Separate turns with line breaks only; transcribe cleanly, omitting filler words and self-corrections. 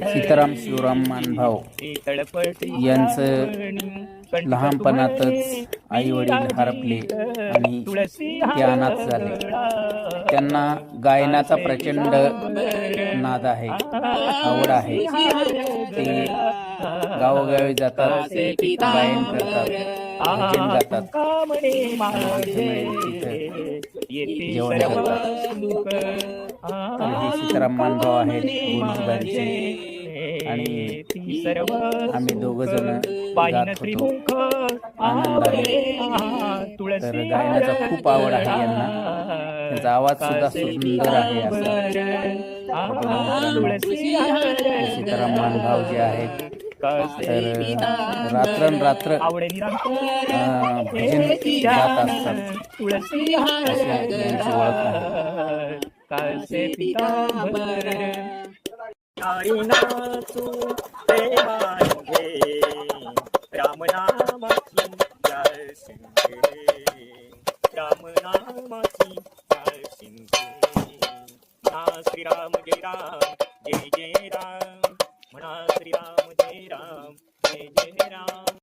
सीताराम शिवराम मानभाव यांचं लहानपणातच आई वडील हरपले आणि ते अनाथ झाले. त्यांना गायनाचा प्रचंड नाद आहे, आवड आहे. ते गावोगावी जातात, गायन करतात, भजन गातात, जेवण करतात. तर हे सीताराम मानभाव आहेत गुरुजीबारीचे आणि आम्ही दोघ जण गात होतो आनंदाने. तर गायनाचा खूप आवड आहे यांना, त्यांचा आवाज सुद्धा सुंदर आहे. सीताराम मानभाव जे आहेत तर रात्रंरात्र भजन गात असतात, अशी यांची ओळख आहे.
रामनामाची जय सिंधे, रामनामाची जय सिंधे. श्रीराम जय राम जय